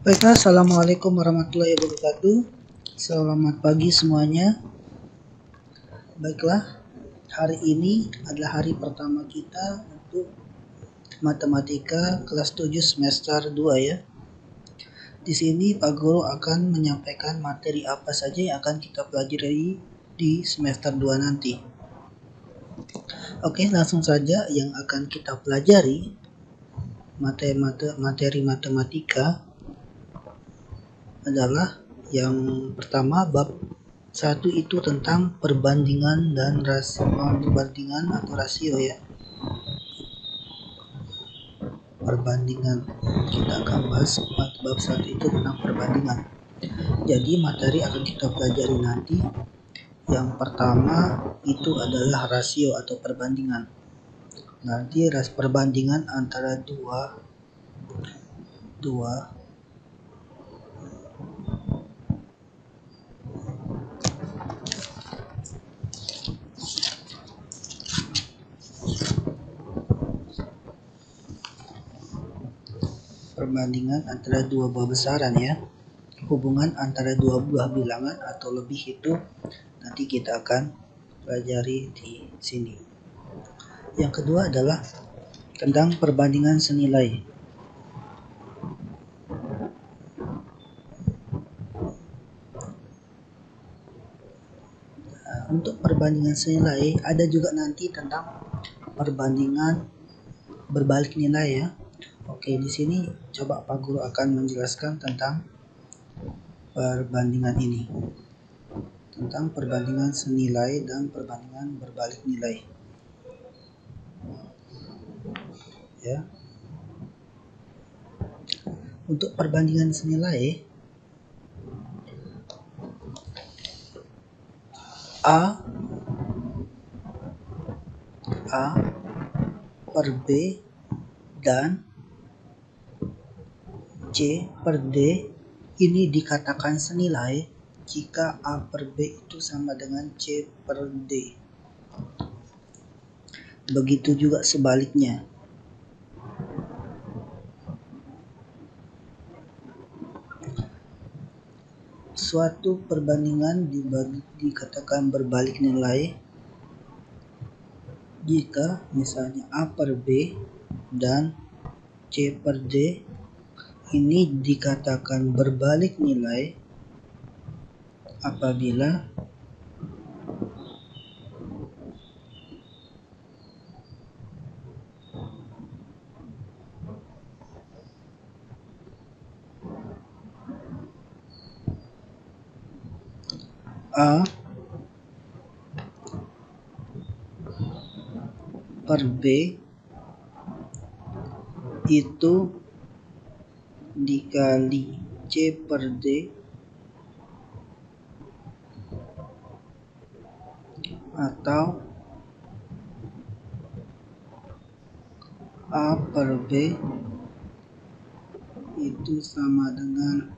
Baiklah, Assalamualaikum warahmatullahi wabarakatuh. Selamat pagi semuanya. Baiklah, hari ini adalah hari pertama kita untuk matematika kelas 7 semester 2 ya. Di sini Pak Guru akan menyampaikan materi apa saja yang akan kita pelajari di semester 2 nanti. Oke, langsung saja yang akan kita pelajari materi matematika adalah yang pertama bab 1 itu tentang perbandingan dan perbandingan atau rasio ya. Perbandingan kita akan bahas bab 1 itu tentang perbandingan. Jadi materi akan kita pelajari nanti yang pertama itu adalah rasio atau perbandingan. Nanti perbandingan antara dua buah besaran ya. Hubungan antara dua buah bilangan atau lebih itu nanti kita akan pelajari di sini. Yang kedua adalah tentang perbandingan senilai. Untuk perbandingan senilai ada juga nanti tentang perbandingan berbalik nilai ya. Oke, di sini coba Pak Guru akan menjelaskan tentang perbandingan ini. Tentang perbandingan senilai dan perbandingan berbalik nilai. Ya. Untuk perbandingan senilai A per B dan C per D ini dikatakan senilai jika A per B itu sama dengan C per D. Begitu juga sebaliknya. Suatu perbandingan dikatakan berbalik nilai jika misalnya A per B dan C per D ini dikatakan berbalik nilai apabila A per B itu dikali C per D atau A per B itu sama dengan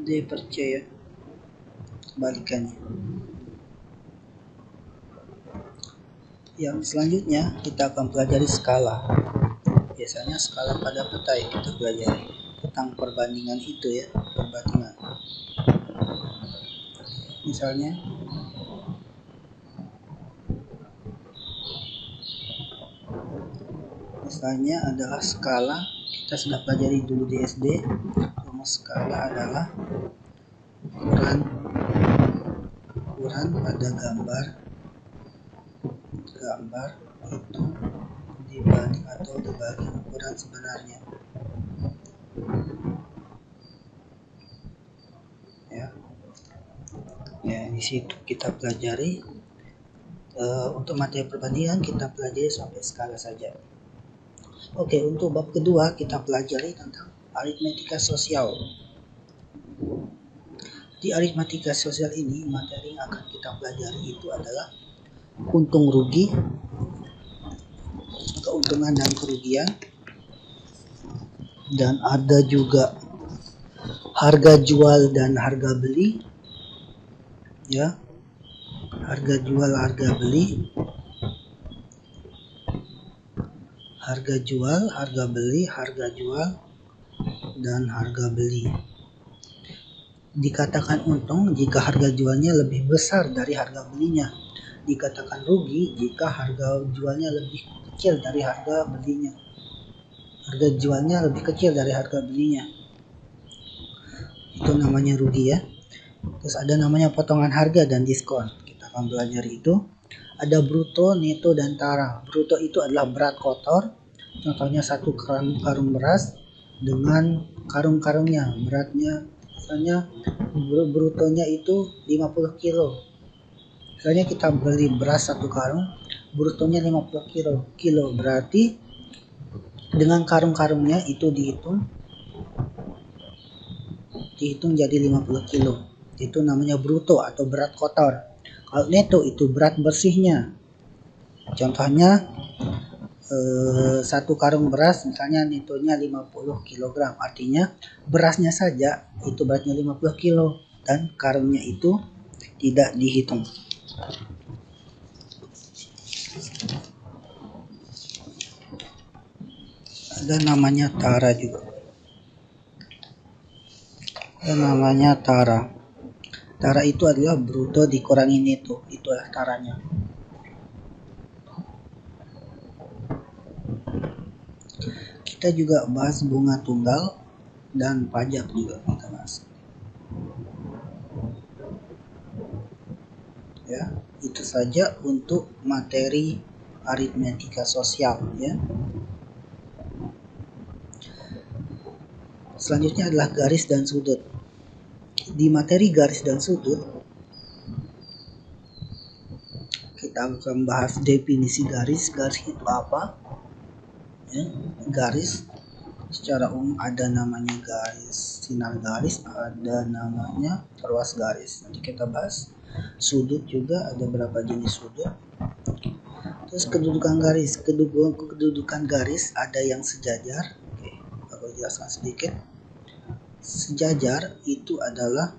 D per C ya, balikannya. Yang selanjutnya kita akan pelajari skala. Biasanya skala pada peta yang kita pelajari tentang perbandingan itu ya, perbandingan. Misalnya adalah skala, kita sudah pelajari dulu di SD. Rumus skala adalah ukuran pada gambar itu dibanding atau dibagi ukuran sebenarnya. Ya, di situ kita pelajari untuk materi perbandingan kita pelajari sampai skala saja. Oke, untuk bab kedua kita pelajari tentang aritmatika sosial. Di aritmatika sosial ini materi yang akan kita pelajari itu adalah untung rugi, keuntungan dan kerugian, dan ada juga harga jual dan harga beli, ya. Harga jual, harga beli, harga jual, harga beli, harga jual, dan harga beli. Dikatakan untung jika harga jualnya lebih besar dari harga belinya. Dikatakan rugi jika harga jualnya lebih kecil dari harga belinya. Harga jualnya lebih kecil dari harga belinya. Itu namanya rugi ya. Terus ada namanya potongan harga dan diskon. Kita akan belajar itu. Ada bruto, neto, dan tara. Bruto itu adalah berat kotor. Contohnya satu karung beras dengan karung-karungnya. Beratnya misalnya brutonya itu 50 kilo. Misalnya kita beli beras satu karung, brutonya 50 kilo. Berarti dengan karung-karungnya itu dihitung jadi 50 kilo. Itu namanya bruto atau berat kotor. Kalau neto itu berat bersihnya. Contohnya satu karung beras misalnya netonya 50 kg. Artinya berasnya saja itu beratnya 50 kilo dan karungnya itu tidak dihitung. Ada namanya tara juga. Ada namanya tara. Tara itu adalah bruto dikurangi neto. Itulah taranya. Kita juga bahas bunga tunggal dan pajak juga kita bahas. Ya, itu saja untuk materi aritmetika sosial ya. Selanjutnya adalah garis dan sudut. Di materi garis dan sudut kita akan bahas definisi garis. Garis itu apa? Ya, garis secara umum ada namanya garis sinar garis, ada namanya ruas garis. Nanti kita bahas. Sudut juga ada berapa jenis sudut. Terus kedudukan garis. Kedudukan garis ada yang sejajar. Oke, aku jelaskan sedikit. Sejajar itu adalah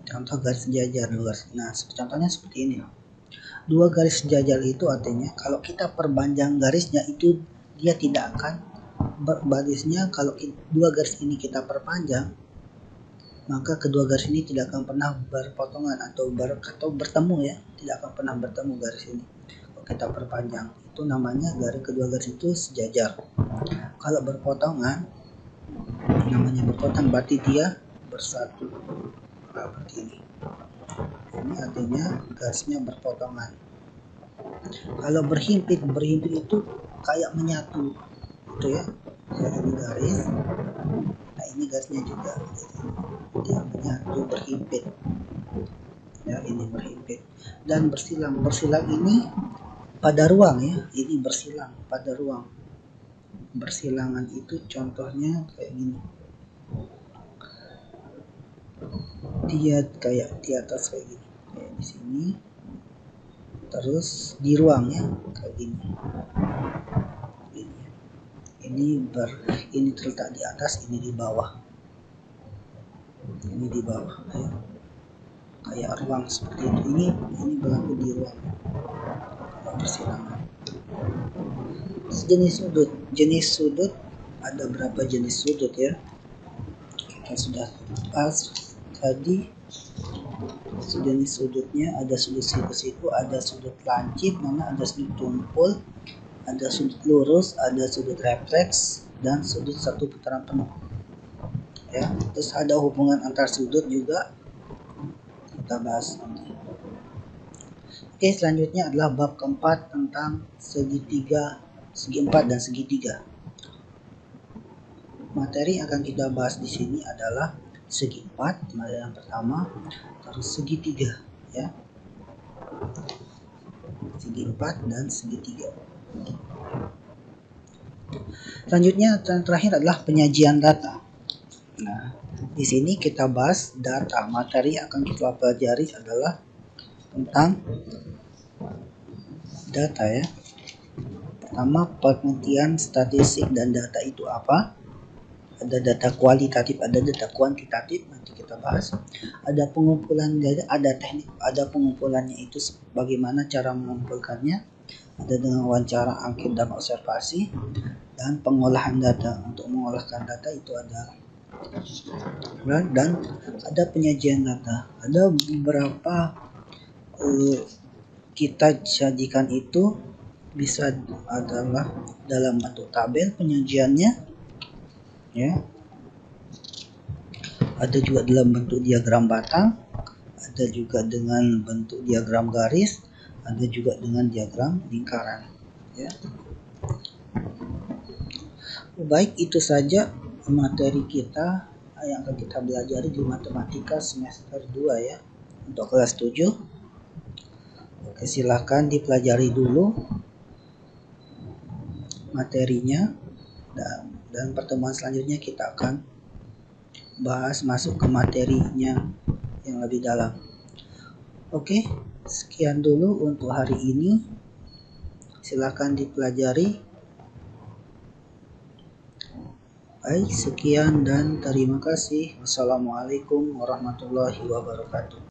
contoh garis sejajar. Nah, contohnya seperti ini. Dua garis sejajar itu artinya kalau kita perpanjang garisnya itu dia tidak akan barisnya. Kalau dua garis ini kita perpanjang, maka kedua garis ini tidak akan pernah berpotongan atau bertemu ya, tidak akan pernah bertemu garis ini. Kalau kita perpanjang, itu namanya kedua garis itu sejajar. Kalau berpotongan, namanya berpotong berarti dia bersatu seperti ini. Ini artinya garisnya berpotongan. Kalau berhimpit itu kayak menyatu, gitu ya. Ini garis, nah ini garisnya juga, dia menyatu berhimpit. Ya, ini berhimpit dan bersilang. Bersilang ini pada ruang ya. Ini bersilang pada ruang. Bersilangan itu contohnya kayak gini. Dia kayak di atas kayak gini, kayak di sini. Terus di ruang ya, kayak gini. Ini terletak di atas, ini di bawah. Ini di bawah ya. Kayak ruang seperti itu. Ini berlaku di ruang. Kalau bersilangan. Jenis sudut ada berapa jenis sudut ya? Kita sudah bahas tadi. Jenis sudutnya ada sudut siku-siku, ada sudut lancip, ada sudut tumpul, ada sudut lurus, ada sudut refleks, dan sudut satu putaran penuh. Ya, terus ada hubungan antar sudut juga kita bahas nanti. Oke, selanjutnya adalah bab keempat tentang segitiga, segi empat dan segitiga. Materi yang akan kita bahas di sini adalah segi empat, yang pertama, terus segitiga, ya. Segi empat dan segitiga. Selanjutnya terakhir adalah penyajian data. Nah, di sini kita bahas data. Materi yang akan kita pelajari adalah tentang data ya. Pertama, pengertian statistik dan data itu apa? ada data kualitatif, ada data kuantitatif, nanti kita bahas. Ada pengumpulan data, ada teknik, ada pengumpulannya itu bagaimana cara mengumpulkannya, ada dengan wawancara, angket, dan observasi, dan pengolahan data. Untuk mengolahkan data itu ada, dan ada penyajian data. Ada beberapa kita sajikan itu bisa adalah dalam bentuk tabel penyajiannya, ya. Ada juga dalam bentuk diagram batang, ada juga dengan bentuk diagram garis, ada juga dengan diagram lingkaran, ya. Baik, itu saja materi kita yang akan kita pelajari di matematika semester 2 ya, untuk kelas 7. Oke, silakan dipelajari dulu materinya, dan pertemuan selanjutnya kita akan bahas masuk ke materinya yang lebih dalam. Oke, sekian dulu untuk hari ini. Silakan dipelajari. Baik, sekian dan terima kasih. Wassalamualaikum warahmatullahi wabarakatuh.